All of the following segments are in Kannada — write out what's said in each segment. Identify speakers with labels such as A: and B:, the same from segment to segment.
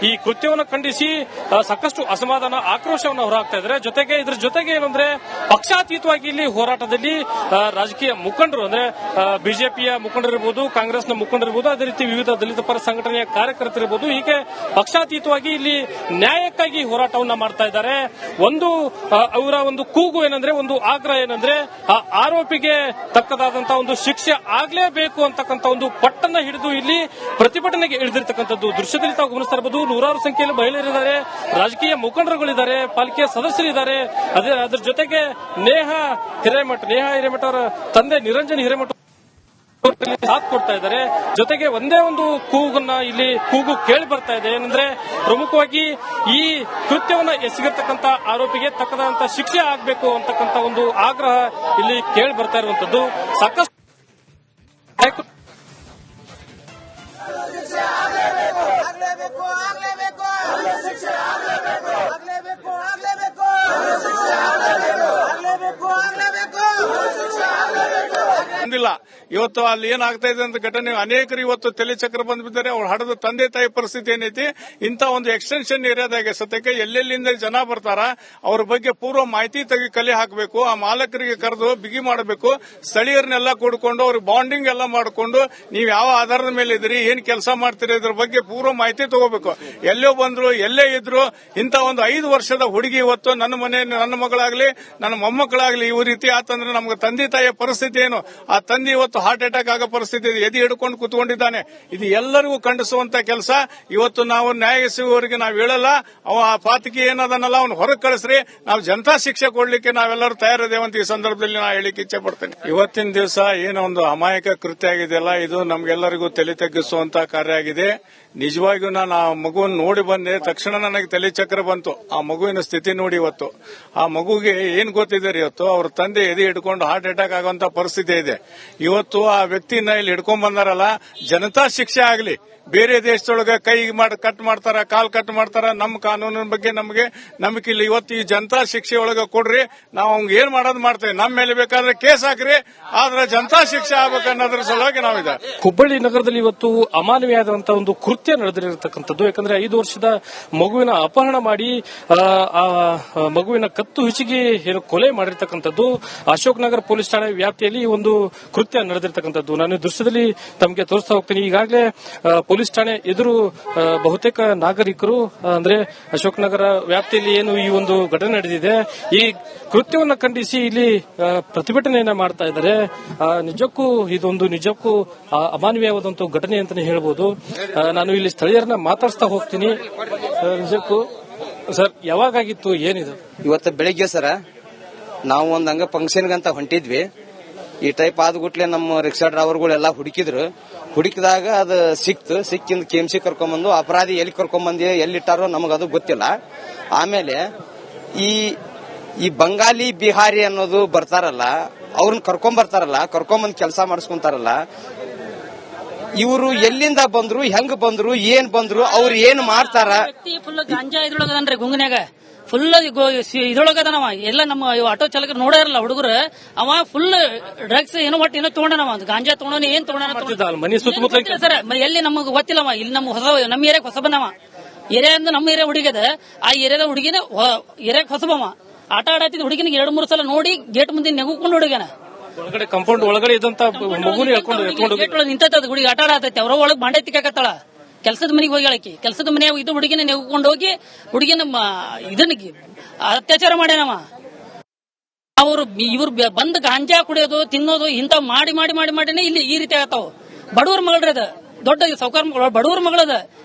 A: ಈ ಕೃತ್ಯವನ್ನು ಖಂಡಿಸಿ ಸಾಕಷ್ಟು ಅಸಮಾಧಾನ ಆಕ್ರೋಶವನ್ನು ಹೊರಹಾಕ್ತಾ ಇದ್ದಾರೆ. ಜೊತೆಗೆ ಇದ್ರ ಜೊತೆಗೆ ಏನಂದ್ರೆ ಪಕ್ಷಾತೀತವಾಗಿ ಇಲ್ಲಿ ಹೋರಾಟದಲ್ಲಿ ರಾಜಕೀಯ ಮುಖಂಡರು ಅಂದ್ರೆ ಬಿಜೆಪಿಯ ಮುಖಂಡರಿರ್ಬೋದು, ಕಾಂಗ್ರೆಸ್ನ ಮುಖಂಡರಿರ್ಬೋದು, ಅದೇ ರೀತಿ ವಿವಿಧ ದಲಿತ ಪರ ಸಂಘಟನೆಯ ಕಾರ್ಯಕರ್ತರಿರ್ಬೋದು, ಹೀಗೆ ಪಕ್ಷಾತೀತವಾಗಿ ಇಲ್ಲಿ ನ್ಯಾಯಕ್ಕಾಗಿ ಹೋರಾಟವನ್ನ ಮಾಡ್ತಾ ಇದ್ದಾರೆ. ಅವರ ಒಂದು ಕೂಗು ಏನಂದ್ರೆ, ಒಂದು ಆಗ್ರಹ ಏನಂದ್ರೆ ಆ ಆರೋಪಿಗೆ ತಕ್ಕದಾದಂತಹ ಒಂದು ಶಿಕ್ಷೆ ಆಗ್ಲೇಬೇಕು ಅಂತಕ್ಕಂಥ ಒಂದು ಪಟ್ಟನ್ನ ಹಿಡಿದು ಇಲ್ಲಿ ಪ್ರತಿಭಟನೆಗೆ ಇಳಿದಿರ್ತಕ್ಕಂಥದ್ದು ದೃಶ್ಯದಲ್ಲಿ ತಾವು ಗಮನಿಸ್ತಾ ಇರಬಹುದು. ನೂರಾರು ಸಂಖ್ಯೆಯಲ್ಲಿ ಮಹಿಳೆಯರಿದ್ದಾರೆ, ರಾಜಕೀಯ ಮುಖಂಡರುಗಳಿದ್ದಾರೆ, ಪಾಲಿಕೆಯ ಸದಸ್ಯರಿದ್ದಾರೆ. ಅದ್ರ ಜೊತೆಗೆ ನೇಹಾ ಹಿರೇಮಠ ಅವರ ತಂದೆ ನಿರಂಜನ್ ಹಿರೇಮಠ ಸಾಥ್ ಕೊಡ್ತಾ ಇದ್ದಾರೆ. ಜೊತೆಗೆ ಒಂದೇ ಒಂದು ಕೂಗು ಕೇಳಿ ಬರ್ತಾ ಇದೆ. ಏನಂದ್ರೆ ಪ್ರಮುಖವಾಗಿ ಈ ಕೃತ್ಯವನ್ನ ಎಸಗಿರ್ತಕ್ಕಂಥ ಆರೋಪಿಗೆ ತಕ್ಕದಂತ ಶಿಕ್ಷೆ ಆಗಬೇಕು ಅಂತಕ್ಕಂಥ ಒಂದು ಆಗ್ರಹ ಇಲ್ಲಿ ಕೇಳಿ ಬರ್ತಾ ಇರುವಂತದ್ದು. ಸಾಕಷ್ಟು
B: ಇವತ್ತು ಅಲ್ಲಿ ಏನಾಗ್ತಾ ಇದೆ ಅಂತ ಘಟನೆ ಅನೇಕರು ಇವತ್ತು ತಲೆ ಚಕ್ರ ಬಂದ್ಬಿದ್ದಾರೆ. ಅವ್ರು ಹಡದ ತಂದೆ ತಾಯಿ ಪರಿಸ್ಥಿತಿ ಏನೈತಿ, ಇಂಥ ಒಂದು ಎಕ್ಸ್ಟೆನ್ಷನ್ ಏರಿಯಾದಾಗ ಸತ್ಯಕ್ಕೆ ಎಲ್ಲೆಲ್ಲಿಂದ ಜನ ಬರ್ತಾರ ಅವ್ರ ಬಗ್ಗೆ ಪೂರ್ವ ಮಾಹಿತಿ ತೆಗಿ ಕಲೆ ಹಾಕಬೇಕು. ಆ ಮಾಲಕರಿಗೆ ಕರೆದು ಬಿಗಿ ಮಾಡಬೇಕು. ಸ್ಥಳೀಯರನ್ನೆಲ್ಲ ಕೂಡ್ಕೊಂಡು ಅವ್ರಿಗೆ ಬಾಂಡಿಂಗ್ ಎಲ್ಲ ಮಾಡಿಕೊಂಡು ನೀವು ಯಾವ ಆಧಾರದ ಮೇಲೆ ಇದ್ರಿ, ಏನ್ ಕೆಲಸ ಮಾಡ್ತೀರಿ, ಇದ್ರ ಬಗ್ಗೆ ಪೂರ್ವ ಮಾಹಿತಿ ತಗೋಬೇಕು. ಎಲ್ಲೋ ಬಂದ್ರು, ಎಲ್ಲೇ ಇದ್ರು, ಇಂಥ ಒಂದು 5 ವರ್ಷದ ಹುಡುಗಿ ಇವತ್ತು ನನ್ನ ಮಗಳಾಗ್ಲಿ ನನ್ನ ಮೊಮ್ಮಕ್ಕಳಾಗ್ಲಿ ಇವ್ ರೀತಿ ಆತಂದ್ರೆ ನಮ್ಗೆ ತಂದೆ ತಾಯಿಯ ಪರಿಸ್ಥಿತಿ ಏನು? ಆ ತಂದೆ ಇವತ್ತು ಹಾರ್ಟ್ ಅಟ್ಯಾಕ್ ಆಗೋ ಪರಿಸ್ಥಿತಿ ಇದೆ, ಎದೆ ಹಿಡ್ಕೊಂಡು ಕೂತ್ಕೊಂಡಿದ್ದಾನೆ. ಇದು ಎಲ್ಲರಿಗೂ ಖಂಡಿಸುವಂತ ಕೆಲಸ. ಇವತ್ತು ನಾವು ನ್ಯಾಯ ಸಿಗುವವರಿಗೆ ನಾವು ಹೇಳಲ್ಲ, ಅವ ಆ ಪಾತಕಿ ಏನದನ್ನಲ್ಲ ಅವ್ನು ಹೊರಗೆ ಕಳಿಸ್ರಿ, ನಾವು ಜನತಾ ಶಿಕ್ಷೆ ಕೊಡ್ಲಿಕ್ಕೆ ನಾವೆಲ್ಲರೂ ತಯಾರಿದ್ದೇವಂತ ಈ ಸಂದರ್ಭದಲ್ಲಿ ನಾ ಹೇಳಿಕ್ಕೆ ಇಚ್ಛೆ ಪಡ್ತೇನೆ. ಇವತ್ತಿನ ದಿವಸ ಏನೋ ಒಂದು ಅಮಾಯಕ ಕೃತ್ಯ ಆಗಿದೆಯಲ್ಲ, ಇದು ನಮ್ಗೆಲ್ಲರಿಗೂ ತಲೆ ತಗ್ಗಿಸುವಂತ ಕಾರ್ಯ ಆಗಿದೆ. ನಿಜವಾಗಿಯೂ ನಾನು ಆ ಮಗುವನ್ನು ನೋಡಿ ಬಂದೆ, ತಕ್ಷಣ ನನಗೆ ತಲೆ ಚಕ್ರ ಬಂತು. ಆ ಮಗುವಿನ ಸ್ಥಿತಿ ನೋಡಿ ಇವತ್ತು ಆ ಮಗುಗೆ ಏನ್ ಗೊತ್ತಿದ್ದಾರೆ, ಇವತ್ತು ಅವ್ರ ತಂದೆ ಎದೆ ಹಿಡ್ಕೊಂಡು ಹಾರ್ಟ್ ಅಟ್ಯಾಕ್ ಆಗುವಂತ ಪರಿಸ್ಥಿತಿ ಇದೆ. ಇವತ್ತು ಆ ವ್ಯಕ್ತಿನ ಇಲ್ಲಿ ಹಿಡ್ಕೊಂಡ್ ಬಂದಾರಲ್ಲ, ಜನತಾ ಶಿಕ್ಷೆ ಆಗಲಿ. ಬೇರೆ ದೇಶದೊಳಗೆ ಕೈ ಕಟ್ ಮಾಡ್ತಾರ, ಕಾಲ್ ಕಟ್ ಮಾಡ್ತಾರ, ನಮ್ಮ ಕಾನೂನಿನ ಬಗ್ಗೆ ನಮಗೆ ನಂಬಿಕೆ ಇಲ್ಲ. ಇವತ್ತು ಈ ಜನತಾ ಶಿಕ್ಷೆ ಒಳಗೆ ಕೊಡ್ರಿ, ನಾವು ಅವ್ಗೆ ಏನ್ ಮಾಡೋದು ಮಾಡ್ತೇವೆ. ನಮ್ಮ ಮೇಲೆ ಬೇಕಾದ್ರೆ ಕೇಸ್ ಹಾಕ್ರಿ, ಆದ್ರೆ ಜನತಾ ಶಿಕ್ಷೆ ಆಗ್ಬೇಕು ಅನ್ನೋದ್ರ ಸಲುವಾಗಿ ನಾವಿದೆ.
A: ಹುಬ್ಬಳ್ಳಿ ನಗರದಲ್ಲಿ ಇವತ್ತು ಅಮಾನವೀಯವಾದಂತಹ ಒಂದು ಕೃತ್ಯ ನಡೆದಿರತಕ್ಕಂಥದ್ದು. ಯಾಕಂದ್ರೆ 5 ವರ್ಷದ ಮಗುವಿನ ಅಪಹರಣ ಮಾಡಿ ಆ ಮಗುವಿನ ಕತ್ತು ಹಿಚಿಗಿ ಕೊಲೆ ಮಾಡಿರ್ತಕ್ಕಂಥದ್ದು ಅಶೋಕ್ ನಗರ ಪೊಲೀಸ್ ಠಾಣೆ ವ್ಯಾಪ್ತಿಯಲ್ಲಿ ಈ ಒಂದು ಕೃತ್ಯ ನಡೆದಿರತಕ್ಕಂಥದ್ದು. ನಾನು ದೃಶ್ಯದಲ್ಲಿ ತಮಗೆ ತೋರಿಸ್ತಾ ಹೋಗ್ತೀನಿ. ಈಗಾಗಲೇ ಪೊಲೀಸ್ ಠಾಣೆ ಎದುರು ಬಹುತೇಕ ನಾಗರಿಕರು ಅಂದ್ರೆ ಅಶೋಕ್ ನಗರ ವ್ಯಾಪ್ತಿಯಲ್ಲಿ ಏನು ಈ ಒಂದು ಘಟನೆ ನಡೆದಿದೆ, ಈ ಕೃತ್ಯವನ್ನು ಖಂಡಿಸಿ ಇಲ್ಲಿ ಪ್ರತಿಭಟನೆಯನ್ನ ಮಾಡ್ತಾ ಇದ್ದಾರೆ. ನಿಜಕ್ಕೂ ಅಮಾನವೀಯವಾದಂತಹ ಘಟನೆ ಅಂತಾನೆ ಹೇಳ್ಬೋದು. ನಾನು ಇಲ್ಲಿ ಸ್ಥಳೀಯರನ್ನ ಮಾತಾಡ್ಸ್ತಾ ಹೋಗ್ತೀನಿ. ನಿಜಕ್ಕೂ ಸರ್, ಯಾವಾಗಾಗಿತ್ತು, ಏನಿದು?
C: ಇವತ್ತು ಬೆಳಿಗ್ಗೆ ಸರ ನಾವು ಒಂದ್ ಹಂಗ ಫಂಕ್ಷನ್ಗಂತ ಹೊಂಟಿದ್ವಿ. ಈ ಟೈಪ್ ಆದ್ಗುಟ್ಲೆ ನಮ್ಮ ರಿಕ್ಷಾ ಡ್ರೈವರ್ಗಳೆಲ್ಲ ಹುಡುಕಿದಾಗ ಅದು ಸಿಕ್ಕಿಂದ ಕೆಎಂಸಿ ಕರ್ಕೊಂಡ್ಬಂದು ಅಪರಾಧಿ ಎಲ್ಲಿ ಕರ್ಕೊಂಡ್ಬಂದಿ ಎಲ್ಲಿಟ್ಟಾರೋ ನಮಗದು ಗೊತ್ತಿಲ್ಲ. ಆಮೇಲೆ ಈ ಬಂಗಾಲಿ ಬಿಹಾರಿ ಅನ್ನೋದು ಬರ್ತಾರಲ್ಲ, ಅವ್ರನ್ನ ಕರ್ಕೊಂಡ್ಬಂದ್ ಕೆಲಸ ಮಾಡಿಸ್ಕೊಂತಾರಲ್ಲ, ಇವರು ಎಲ್ಲಿಂದ ಬಂದ್ರು, ಹೆಂಗ್ ಬಂದ್ರು, ಏನ್ ಬಂದ್ರು, ಅವ್ರು ಏನ್ ಮಾಡ್ತಾರ.
D: ಫುಲ್ ಗಾಂಜಾ ಇದ್ರೊಳಗದನ್ರಿ ಗುಂಗನ್ಯಾಗ ಫುಲ್ ಇದ್ರೊಳಗದನವ. ಎಲ್ಲ ನಮ್ಮ ಆಟೋ ಚಾಲಕರು ನೋಡಿರಲ್ಲ ಹುಡುಗರು, ಅವ ಫುಲ್ ಡ್ರಗ್ಸ್ ಏನೋ ತಗೊಂಡನವ, ಗಾಂಜಾ ತಗೊಂಡ ಏನ್ ತಗೊಂಡ ಸರ್. ಎಲ್ಲಿ ನಮಗ್ ಗೊತ್ತಿಲ್ಲವ. ಇಲ್ಲಿ ನಮ್ಮ ಏರಿಯಾಕ್ ಹೊಸಬನವ. ಏರಿಯಾ ಅಂದ್ರೆ ನಮ್ಮ ಏರಿಯಾ ಹುಡುಗದ, ಆ ಏರಿಯಾದ ಹುಡುಗಿನ ಏರಿಯಾಕ್ ಹೊಸಬವ. ಆಟ ಆಡತ್ತಿದ್ ಹುಡುಗಿನ 2-3 ಸಲ ನೋಡಿ ಗೇಟ್ ಮುಂದೆ ನೆಗುಕೊಂಡು ಹುಡುಗನ
A: ಒಳಗಡೆ ಕಾಂಪೌಂಡ್ ಒಳಗಡೆ ಇದ್ದಂತ
D: ನಿಂತದ ಹುಡುಗಿ ಆಟ ಆಡತೈತಿ. ಅವ್ರ ಒಳಗ್ ಬಾಂಡೆ ತಿಕ್ಕಾಕತ್ತಾಳ. ಕೆಲಸದ ಮನೆಗೆ ಹೋಗಿ ಹೇಳಕಿ, ಕೆಲಸದ ಮನೆಯಾಗ ಇದು ಹುಡುಗಿನ ನೆಗ್ಕೊಂಡು ಹೋಗಿ ಹುಡುಗಿನ ಇದನ್ನ ಅತ್ಯಾಚಾರ ಮಾಡ್ಯಾನವ. ಇವ್ರು ಬಂದ್ ಗಾಂಜಾ ಕುಡಿಯೋದು, ತಿನ್ನೋದು ಇಂತ ಮಾಡಿನೇ ಇಲ್ಲಿ ಈ ರೀತಿ ಆಗತ್ತಾವ. ಬಡವ್ರ ಮಗಳ್ರಿ ಅದ, ದೊಡ್ಡ ಸಾವುಕಾರ ಬಡವ್ರ ಮಗಳದ,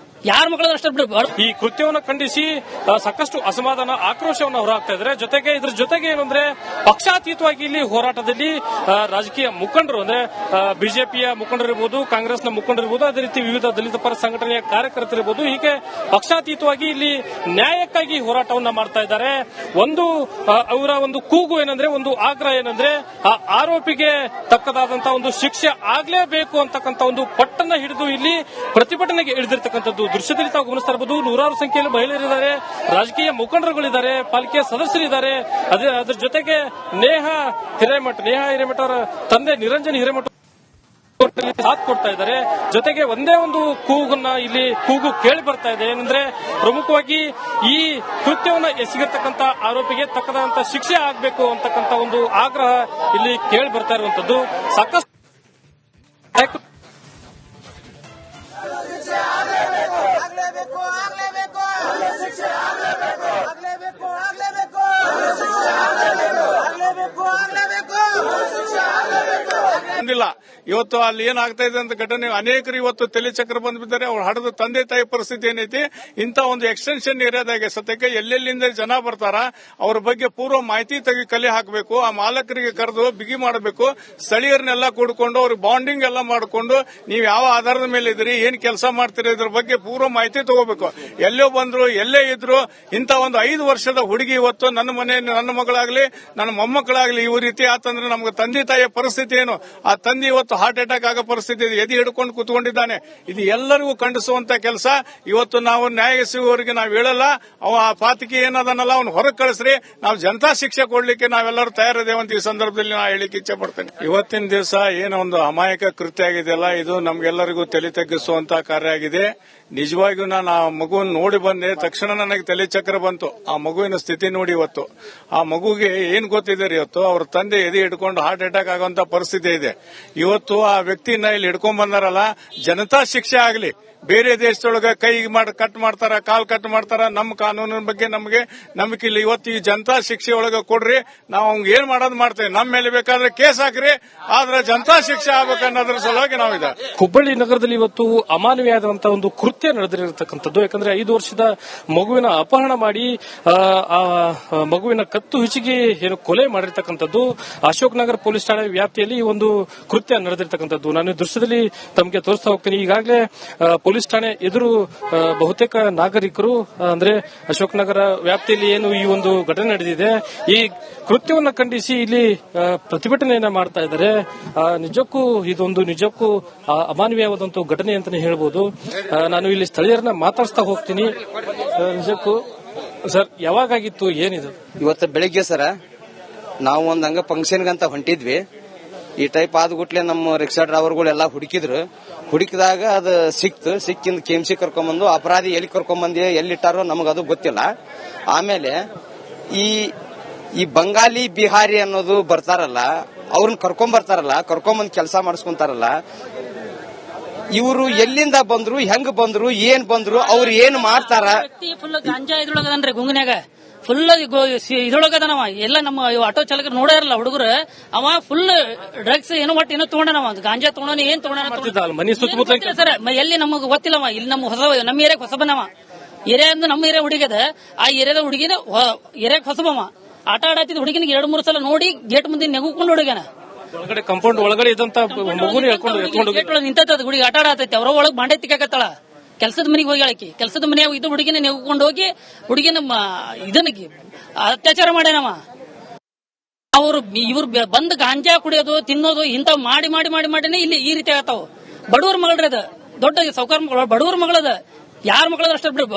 D: ಯಾರ ಮಕ್ಕಳು ಅಷ್ಟೇ ಬಿಡ.
A: ಈ ಕೃತ್ಯವನ್ನು ಖಂಡಿಸಿ ಸಾಕಷ್ಟು ಅಸಮಾಧಾನ ಆಕ್ರೋಶವನ್ನು ಹೊರಹಾಕ್ತಾ ಇದ್ದಾರೆ. ಇದ್ರ ಜೊತೆಗೆ ಏನಂದ್ರೆ ಪಕ್ಷಾತೀತವಾಗಿ ಇಲ್ಲಿ ಹೋರಾಟದಲ್ಲಿ ರಾಜಕೀಯ ಮುಖಂಡರು ಅಂದ್ರೆ ಬಿಜೆಪಿಯ ಮುಖಂಡರಿರ್ಬೋದು, ಕಾಂಗ್ರೆಸ್ನ ಮುಖಂಡರಿರ್ಬೋದು, ಅದೇ ರೀತಿ ವಿವಿಧ ದಲಿತ ಪರ ಸಂಘಟನೆಯ ಕಾರ್ಯಕರ್ತರಿರ್ಬೋದು, ಹೀಗೆ ಪಕ್ಷಾತೀತವಾಗಿ ಇಲ್ಲಿ ನ್ಯಾಯಕ್ಕಾಗಿ ಹೋರಾಟವನ್ನ ಮಾಡ್ತಾ ಇದ್ದಾರೆ. ಅವರ ಒಂದು ಕೂಗು ಏನಂದ್ರೆ, ಒಂದು ಆಗ್ರಹ ಏನಂದ್ರೆ ಆ ಆರೋಪಿಗೆ ತಕ್ಕದಾದಂತಹ ಒಂದು ಶಿಕ್ಷೆ ಆಗ್ಲೇಬೇಕು ಅಂತಕ್ಕಂಥ ಒಂದು ಪಟ್ಟನ್ನ ಹಿಡಿದು ಇಲ್ಲಿ ಪ್ರತಿಭಟನೆಗೆ ಇಳಿದಿರ್ತಕ್ಕಂಥದ್ದು ದೃಶ್ಯದಲ್ಲಿ ತಾವು ಗಮನಿಸ್ತಾ ಇರಬಹುದು. ನೂರಾರು ಸಂಖ್ಯೆಯಲ್ಲಿ ಮಹಿಳೆಯರಿದ್ದಾರೆ, ರಾಜಕೀಯ ಮುಖಂಡರುಗಳಿದ್ದಾರೆ, ಪಾಲಿಕೆಯ ಸದಸ್ಯರಿದ್ದಾರೆ. ಅದ್ರ ಜೊತೆಗೆ ನೇಹಾ ಹಿರೇಮಠ ಅವರ ತಂದೆ ನಿರಂಜನ್ ಹಿರೇಮಠ ಸಾಥ್ ಕೊಡ್ತಾ ಇದ್ದಾರೆ. ಜೊತೆಗೆ ಒಂದೇ ಒಂದು ಕೂಗು ಕೇಳಿ ಬರ್ತಾ ಇದೆ. ಏನಂದ್ರೆ ಪ್ರಮುಖವಾಗಿ ಈ ಕೃತ್ಯವನ್ನ ಎಸಗಿರ್ತಕ್ಕಂಥ ಆರೋಪಿಗೆ ತಕ್ಕದಂತ ಶಿಕ್ಷೆ ಆಗಬೇಕು ಅಂತಕ್ಕಂಥ ಒಂದು ಆಗ್ರಹ ಇಲ್ಲಿ ಕೇಳಿ ಬರ್ತಾ ಇರುವಂತದ್ದು. ಸಾಕಷ್ಟು
B: ಇವತ್ತು ಅಲ್ಲಿ ಏನಾಗ್ತಾ ಇದೆ ಅಂತ ಘಟನೆ ಅನೇಕರು ಇವತ್ತು ತಲೆ ಚಕ್ರ ಬಂದ್ಬಿದ್ದಾರೆ. ಅವ್ರು ಹಡದ ತಂದೆ ತಾಯಿ ಪರಿಸ್ಥಿತಿ ಏನೈತಿ, ಇಂತ ಒಂದು ಎಕ್ಸ್ಟೆನ್ಷನ್ ಏರಿಯಾದಾಗೆ ಸದ್ಯಕ್ಕೆ ಎಲ್ಲೆಲ್ಲಿಂದ ಜನ ಬರ್ತಾರ ಅವ್ರ ಬಗ್ಗೆ ಪೂರ್ವ ಮಾಹಿತಿ ತೆಗಿ ಕಲೆ ಹಾಕಬೇಕು. ಆ ಮಾಲಕರಿಗೆ ಕರೆದು ಬಿಗಿ ಮಾಡಬೇಕು. ಸ್ಥಳೀಯರನ್ನೆಲ್ಲ ಕೂಡ್ಕೊಂಡು ಅವ್ರಿಗೆ ಬಾಂಡಿಂಗ್ ಎಲ್ಲ ಮಾಡಿಕೊಂಡು ನೀವು ಯಾವ ಆಧಾರದ ಮೇಲೆ ಇದ್ರಿ, ಏನ್ ಕೆಲಸ ಮಾಡ್ತೀರಿ, ಇದ್ರ ಬಗ್ಗೆ ಪೂರ್ವ ಮಾಹಿತಿ ತಗೋಬೇಕು. ಎಲ್ಲೋ ಬಂದ್ರು ಎಲ್ಲೇ ಇದ್ರು ಇಂತ ಒಂದು 5 ವರ್ಷದ ಹುಡುಗಿ ಇವತ್ತು ನನ್ನ ಮಗಳಾಗ್ಲಿ ನನ್ನ ಮೊಮ್ಮಕ್ಕಳಾಗ್ಲಿ ಇವ್ ರೀತಿ ಆತಂದ್ರೆ ನಮ್ಗೆ ತಂದೆ ತಾಯಿಯ ಪರಿಸ್ಥಿತಿ ಏನು, ಆ ತಂದೆ ಇವತ್ತು ಹಾರ್ಟ್ ಅಟ್ಯಾಕ್ ಆಗೋ ಪರಿಸ್ಥಿತಿ ಇದೆ, ಎದೆ ಹಿಡ್ಕೊಂಡು ಕೂತ್ಕೊಂಡಿದ್ದಾನೆ. ಇದು ಎಲ್ಲರಿಗೂ ಖಂಡಿಸುವಂತ ಕೆಲಸ. ಇವತ್ತು ನಾವು ನ್ಯಾಯ ಸಿಗುವವರಿಗೆ ನಾವು ಹೇಳಲ್ಲ, ಅವ ಆ ಪಾತಕಿ ಏನದನ್ನಲ್ಲ ಅವ್ನು ಹೊರಗೆ ಕಳಿಸ್ರಿ, ನಾವು ಜನತಾ ಶಿಕ್ಷೆ ಕೊಡ್ಲಿಕ್ಕೆ ನಾವೆಲ್ಲರೂ ತಯಾರಿದ್ದೇವಂತ ಈ ಸಂದರ್ಭದಲ್ಲಿ ನಾ ಹೇಳಿಕ್ಕೆ ಇಚ್ಛೆ ಪಡ್ತೇನೆ. ಇವತ್ತಿನ ದಿವಸ ಏನೋ ಒಂದು ಅಮಾಯಕ ಕೃತ್ಯ ಆಗಿದೆಯಲ್ಲ, ಇದು ನಮ್ಗೆಲ್ಲರಿಗೂ ತಲೆ ತಗ್ಗಿಸುವಂತ ಕಾರ್ಯ ಆಗಿದೆ. ನಿಜವಾಗಿಯೂ ನಾನು ಆ ಮಗುವನ್ನು ನೋಡಿ ಬಂದೆ, ತಕ್ಷಣ ನನಗೆ ತಲೆ ಚಕ್ರ ಬಂತು. ಆ ಮಗುವಿನ ಸ್ಥಿತಿ ನೋಡಿ ಇವತ್ತು ಆ ಮಗುಗೆ ಏನ್ ಗೊತ್ತಿದೆ, ಇವತ್ತು ಅವ್ರ ತಂದೆ ಎದೆ ಹಿಡ್ಕೊಂಡು ಹಾರ್ಟ್ ಅಟ್ಯಾಕ್ ಆಗುವಂತ ಪರಿಸ್ಥಿತಿ ಇದೆ. ಇವತ್ತು ಆ ವ್ಯಕ್ತಿನ ಇಲ್ಲಿ ಹಿಡ್ಕೊಂಡ್ ಬಂದಾರಲ್ಲ, ಜನತಾ ಶಿಕ್ಷೆ ಆಗಲಿ. ಬೇರೆ ದೇಶದೊಳಗ ಕೈ ಕಟ್ ಮಾಡ್ತಾರ, ಕಾಲ್ ಕಟ್ ಮಾಡ್ತಾರ, ನಮ್ಮ ಕಾನೂನಿನ ಬಗ್ಗೆ ನಮಗೆ ನಂಬಿಕೆ ಇಲ್ಲ. ಇವತ್ತು ಈ ಜನತಾ ಶಿಕ್ಷೆ ಒಳಗ ಕೊಡ್ರಿ, ನಾವು ಅವ್ಗೆ ಏನ್ ಮಾಡೋದು ಮಾಡ್ತೇವೆ. ನಮ್ಮ ಮೇಲೆ ಬೇಕಾದ್ರೆ ಕೇಸ್ ಹಾಕ್ರಿ, ಆದ್ರೆ ಜನತಾ ಶಿಕ್ಷೆ ಆಗ್ಬೇಕನ್ನೋದ್ರ ಸಲುವಾಗಿ ನಾವಿದೆ.
A: ಹುಬ್ಬಳ್ಳಿ ನಗರದಲ್ಲಿ ಇವತ್ತು ಅಮಾನವೀಯವಾದಂತಹ ಒಂದು ಕೃತ್ಯ ನಡೆದಿರತಕ್ಕಂಥದ್ದು. ಯಾಕಂದ್ರೆ 5 ವರ್ಷದ ಮಗುವಿನ ಅಪಹರಣ ಮಾಡಿ ಆ ಮಗುವಿನ ಕತ್ತು ಹಿಚಿಗೆ ಏನು ಕೊಲೆ ಮಾಡಿರ್ತಕ್ಕಂಥದ್ದು ಅಶೋಕ್ ನಗರ ಪೊಲೀಸ್ ಠಾಣೆ ವ್ಯಾಪ್ತಿಯಲ್ಲಿ ಈ ಒಂದು ಕೃತ್ಯ ನಡೆದಿರ್ತಕ್ಕಂಥದ್ದು. ನಾನು ದೃಶ್ಯದಲ್ಲಿ ತಮಗೆ ತೋರಿಸ್ತಾ ಹೋಗ್ತೀನಿ. ಈಗಾಗಲೇ ಪೊಲೀಸ್ ಠಾಣೆ ಎದುರು ಬಹುತೇಕ ನಾಗರಿಕರು, ಅಂದ್ರೆ ಅಶೋಕ್ ನಗರ ವ್ಯಾಪ್ತಿಯಲ್ಲಿ ಏನು ಈ ಒಂದು ಘಟನೆ ನಡೆದಿದೆ, ಈ ಕೃತ್ಯವನ್ನ ಖಂಡಿಸಿ ಇಲ್ಲಿ ಪ್ರತಿಭಟನೆಯನ್ನ ಮಾಡ್ತಾ ಇದ್ದಾರೆ. ನಿಜಕ್ಕೂ ಅಮಾನವೀಯವಾದಂತಹ ಘಟನೆ ಅಂತಾನೆ ಹೇಳ್ಬೋದು. ನಾನು ಇಲ್ಲಿ ಸ್ಥಳೀಯರನ್ನ ಮಾತಾಡಿಸ್ತಾ ಹೋಗ್ತೀನಿ. ನಿಜಕ್ಕೂ ಸರ್, ಯಾವಾಗಾಗಿತ್ತು, ಏನಿದು?
C: ಇವತ್ತು ಬೆಳಿಗ್ಗೆ ಸರ ನಾವು ಒಂದ್ ಹಂಗ ಫಂಕ್ಷನ್ಗಂತ ಹೊಂಟಿದ್ವಿ. ಈ ಟೈಪ್ ಆದ್ಗುಟ್ಲೆ ನಮ್ಮ ರಿಕ್ಷಾ ಡ್ರೈವರ್ಗಳೆಲ್ಲ ಹುಡುಕಿದಾಗ ಅದು ಸಿಕ್ಕಿಂದ ಕೆಎಂಸಿ ಕರ್ಕೊಂಡ್ಬಂದು ಅಪರಾಧಿ ಎಲ್ಲಿ ಕರ್ಕೊಂಡ್ಬಂದಿ ಎಲ್ಲಿಟ್ಟಾರೋ ನಮಗದು ಗೊತ್ತಿಲ್ಲ. ಆಮೇಲೆ ಈ ಬಂಗಾಲಿ ಬಿಹಾರಿ ಅನ್ನೋದು ಬರ್ತಾರಲ್ಲ, ಅವ್ರನ್ನ ಕರ್ಕೊಂಡ್ಬಂದ್ ಕೆಲಸ ಮಾಡಿಸ್ಕೊಂತಾರಲ್ಲ, ಇವರು ಎಲ್ಲಿಂದ ಬಂದ್ರು, ಹೆಂಗ್ ಬಂದ್ರು, ಏನ್ ಬಂದ್ರು, ಅವ್ರು ಏನ್ ಮಾಡ್ತಾರ.
D: ಫುಲ್ ಗಾಂಜಾ ಇದ್ರೊಳಗದನ್ರಿ ಗುಂಗನ್ಯಾಗ ಫುಲ್ ಇದ್ರೊಳಗದನವ. ಎಲ್ಲ ನಮ್ಮ ಆಟೋ ಚಾಲಕರು ನೋಡಾರಲ್ಲ ಹುಡುಗರು, ಅವ ಫುಲ್ ಡ್ರಗ್ಸ್ ಏನೋ ತಗೊಂಡನವ, ಗಾಂಜಾ ತಗೊಂಡ ಏನ್ ತಗೊಂಡ ಸರ್. ಎಲ್ಲಿ ನಮಗ್ ಗೊತ್ತಿಲ್ಲವ. ಇಲ್ಲಿ ನಮ್ಮ ಏರಿಯಾಕ್ ಹೊಸಬನವ. ಏರಿಯಾ ಅಂದ್ರೆ ನಮ್ಮ ಏರಿಯಾ ಹುಡುಗದ, ಆ ಏರಿಯಾದ ಹುಡುಗಿನ ಏರಿಯಾಕ್ ಹೊಸಬವ. ಆಟ ಆಡತ್ತಿದ್ ಹುಡುಗಿನಿಗೆ 2-3 ಸಲ ನೋಡಿ ಗೇಟ್ ಮುಂದೆ ನೆಗುಕೊಂಡು ಹುಡುಗನ
A: ಒಳಗಡೆ ಕಾಂಪೌಂಡ್ ಒಳಗಡೆ ಇದ್ದಂತ ಮಗುನ
D: ನಿಂತದ ಹುಡುಗಿ ಆಟ ಆಡತೈತಿ. ಅವ್ರ ಒಳಗ್ ಬಾಂಡೆ ತಿಕ್ಕಾಕತ್ತಾಳ. ಕೆಲಸದ ಮನೆಗೆ ಹೋಗಿ ಹೇಳಕಿ, ಕೆಲಸದ ಮನೆಯಾಗ ಇದು ಹುಡುಗಿನ ನೆಗ್ಕೊಂಡು ಹೋಗಿ ಹುಡುಗಿನ ಇದನ್ನ ಅತ್ಯಾಚಾರ ಮಾಡ್ಯಾನವ. ಇವ್ರು ಬಂದ್ ಗಾಂಜಾ ಕುಡಿಯೋದು, ತಿನ್ನೋದು ಇಂಥವ್ ಮಾಡಿನೇ ಇಲ್ಲಿ ಈ ರೀತಿ ಆಗತ್ತಾವ. ಬಡವ್ರ ಮಗಳ್ರಿ, ಅದ ದೊಡ್ಡ ಸೌಕರ್ಯ ಬಡವ್ರ ಮಗಳದ, ಯಾರ ಮಗಳದ ಅಷ್ಟೇ